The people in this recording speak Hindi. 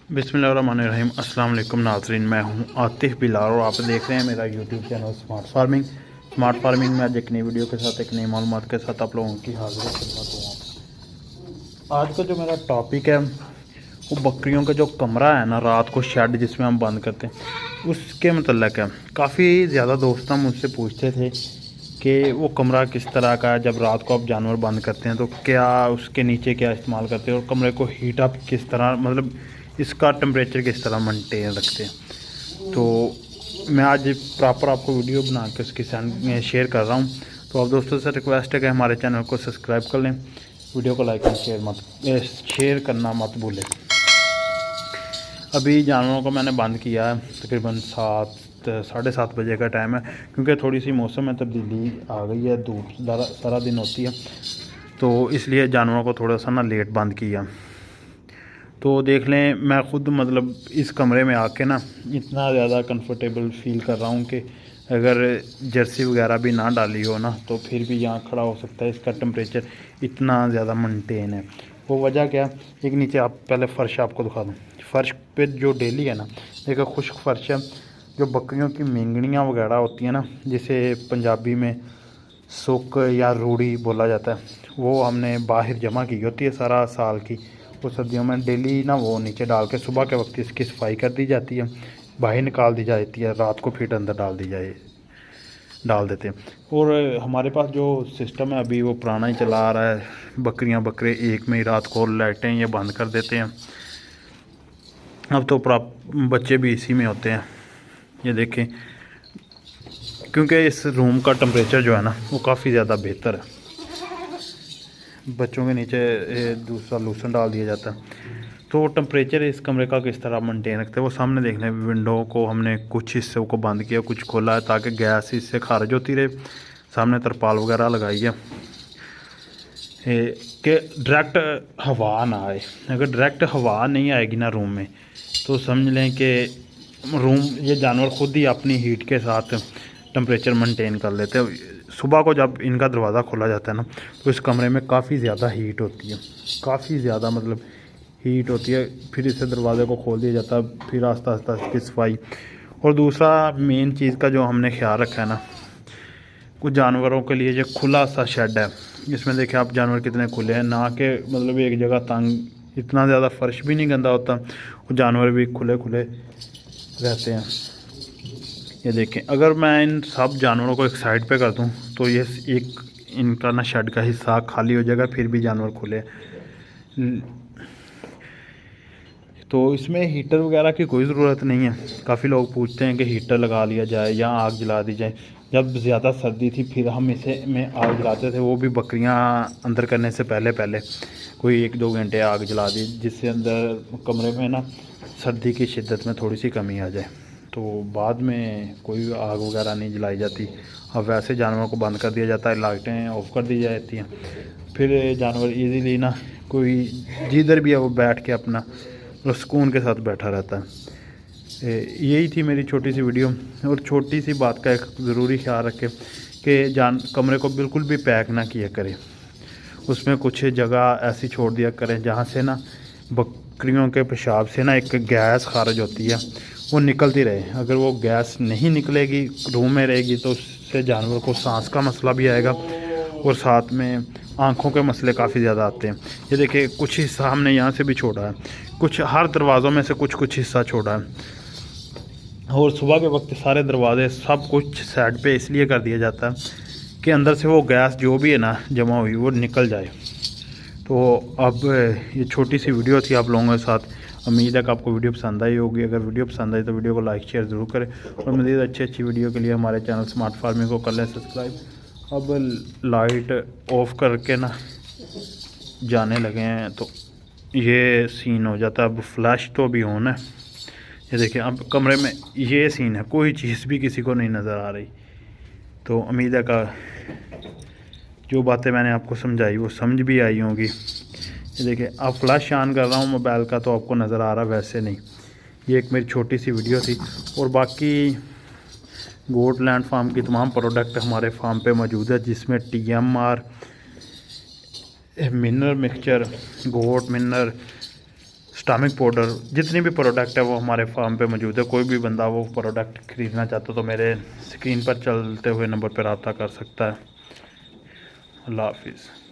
बिस्मिल्लाहिर्रहमानिर्रहीम। अस्सलाम वालेकुम नाज़रीन, मैं हूं आतिफ बिलाल और आप देख रहे हैं मेरा यूट्यूब चैनल स्मार्ट फार्मिंग में आज एक नई वीडियो के साथ एक नई मालूमात के साथ आप लोगों की हाज़िर खिदमत हूँ। आज का जो मेरा टॉपिक है वो बकरियों का जो कमरा है ना, रात को शेड जिसमें हम बंद करते हैं उसके मतलब है। काफ़ी ज़्यादा दोस्त हम मुझसे पूछते थे कि वो कमरा किस तरह का है, जब रात को आप जानवर बंद करते हैं तो क्या उसके नीचे क्या इस्तेमाल करते हैं और कमरे को हीट अप किस तरह, मतलब इसका टेम्परेचर किस तरह मेंटेन रखते हैं। तो मैं आज प्रॉपर आपको वीडियो बना के उसकी शेयर कर रहा हूँ। तो आप दोस्तों से रिक्वेस्ट है कि हमारे चैनल को सब्सक्राइब कर लें, वीडियो को लाइक एंड शेयर करना मत भूलें। अभी जानवरों को मैंने बंद किया है, तकरीबन 7-7:30 बजे का टाइम है, क्योंकि थोड़ी सी मौसम में तब्दीली आ गई है, धूप सारा दिन होती है, तो इसलिए जानवरों को थोड़ा सा ना लेट बंद किया। तो देख लें, मैं ख़ुद मतलब इस कमरे में आके ना इतना ज़्यादा कंफर्टेबल फ़ील कर रहा हूँ कि अगर जर्सी वगैरह भी ना डाली हो ना तो फिर भी यहाँ खड़ा हो सकता है। इसका टेम्परेचर इतना ज़्यादा मेंटेन है। वो वजह क्या, एक नीचे आप पहले फ़र्श आपको दिखा दूँ। फ़र्श पे जो डेली है ना, एक खुश्क फ़र्श है। जो बकरियों की मेंगनियाँ वगैरह होती हैं ना, जिसे पंजाबी में सुक या रूढ़ी बोला जाता है, वो हमने बाहर जमा की होती है सारा साल की। वो सर्दियों में डेली ना वो नीचे डाल के सुबह के वक्त इसकी सफाई कर दी जाती है, बाहर निकाल दी जाती है, रात को फिर अंदर डाल देते हैं। और हमारे पास जो सिस्टम है अभी वो पुराना ही चला आ रहा है। बकरे एक में ही रात को लाइटें ये बंद कर देते हैं। अब तो बच्चे भी इसी में होते हैं, ये देखें, क्योंकि इस रूम का टेम्परेचर जो है ना वो काफ़ी ज़्यादा बेहतर है। बच्चों के नीचे दूसरा लूसन डाल दिया जाता है। तो टेम्परेचर इस कमरे का किस तरह मेंटेन रखते हैं वो सामने देख लें। विंडो को हमने कुछ हिस्सों को बंद किया, कुछ खोला है ताकि गैस इससे खारिज होती रहे। सामने तरपाल वगैरह लगाई है कि डायरेक्ट हवा ना आए। अगर डायरेक्ट हवा नहीं आएगी ना रूम में तो समझ लें कि ये जानवर खुद ही अपनी हीट के साथ टेम्परेचर मेंटेन कर लेते हैं। सुबह को जब इनका दरवाज़ा खोला जाता है ना तो इस कमरे में काफ़ी ज़्यादा हीट होती है, काफ़ी ज़्यादा मतलब हीट होती है। फिर इसे दरवाज़े को खोल दिया जाता है, फिर आस्ता आस्ता इसकी सफाई। और दूसरा मेन चीज़ का जो हमने ख्याल रखा है ना, कुछ जानवरों के लिए जो खुला सा शेड है, इसमें देखें आप जानवर कितने खुले हैं, ना कि मतलब एक जगह तंग, इतना ज़्यादा फर्श भी नहीं गंदा होता और जानवर भी खुले खुले रहते हैं। ये देखें, अगर मैं इन सब जानवरों को एक साइड पे कर दूं तो ये एक इनका ना शेड का हिस्सा खाली हो जाएगा, फिर भी जानवर खुले। तो इसमें हीटर वगैरह की कोई ज़रूरत नहीं है। काफ़ी लोग पूछते हैं कि हीटर लगा लिया जाए या आग जला दी जाए। जब ज़्यादा सर्दी थी फिर हम इसे में आग जलाते थे, वो भी बकरियां अंदर करने से पहले कोई 1-2 घंटे आग जला दी, जिससे अंदर कमरे में ना सर्दी की शिद्दत में थोड़ी सी कमी आ जाए। तो बाद में कोई आग वगैरह नहीं जलाई जाती। अब वैसे जानवरों को बंद कर दिया जाता है, लाइटें ऑफ कर दी जाती हैं, फिर जानवर इजीली ना कोई जिधर भी है वो बैठ के अपना और सुकून के साथ बैठा रहता है। यही थी मेरी छोटी सी वीडियो। और छोटी सी बात का एक ज़रूरी ख्याल रखें कि कमरे को बिल्कुल भी पैक ना किया करें। उसमें कुछ जगह ऐसी छोड़ दिया करें जहाँ से ना बकरियों के पेशाब से ना एक गैस खारिज होती है, वो निकलती रहे। अगर वो गैस नहीं निकलेगी, रूम में रहेगी, तो उससे जानवर को सांस का मसला भी आएगा और साथ में आँखों के मसले काफ़ी ज़्यादा आते हैं। ये देखिए, कुछ हिस्सा हमने यहाँ से भी छोड़ा है, कुछ हर दरवाज़ों में से कुछ हिस्सा छोड़ा है। और सुबह के वक्त सारे दरवाजे सब कुछ साइड पे इसलिए कर दिया जाता है कि अंदर से वो गैस जो भी है ना जमा हुई वो निकल जाए। तो अब ये छोटी सी वीडियो थी आप लोगों के साथ। उम्मीद है कि आपको वीडियो पसंद आई होगी। अगर वीडियो पसंद आई तो वीडियो को लाइक शेयर ज़रूर करें और मज़ीद अच्छी वीडियो के लिए हमारे चैनल स्मार्ट फार्मिंग को कर लें सब्सक्राइब। अब लाइट ऑफ करके ना जाने लगे हैं तो ये सीन हो जाता है। अब फ्लैश तो अभी ऑन है। ये देखिए, अब कमरे में ये सीन है, कोई चीज़ भी किसी को नहीं नज़र आ रही। तो उम्मीद है कि जो बातें मैंने आपको समझाई वो समझ भी आई होंगी। ये देखिए, अब फ्लैश ऑन कर रहा हूँ मोबाइल का तो आपको नज़र आ रहा, वैसे नहीं। ये एक मेरी छोटी सी वीडियो थी। और बाकी गोट लैंड फार्म की तमाम प्रोडक्ट हमारे फार्म पे मौजूद है, जिसमें TMR मिनरल मिक्सचर, गोट मिनरल स्टामिक पाउडर, जितनी भी प्रोडक्ट है वो हमारे फार्म पे मौजूद है। कोई भी बंदा वो प्रोडक्ट ख़रीदना चाहता तो मेरे स्क्रीन पर चलते हुए नंबर पर रब्ता कर सकता है। अल्लाह हाफिज़।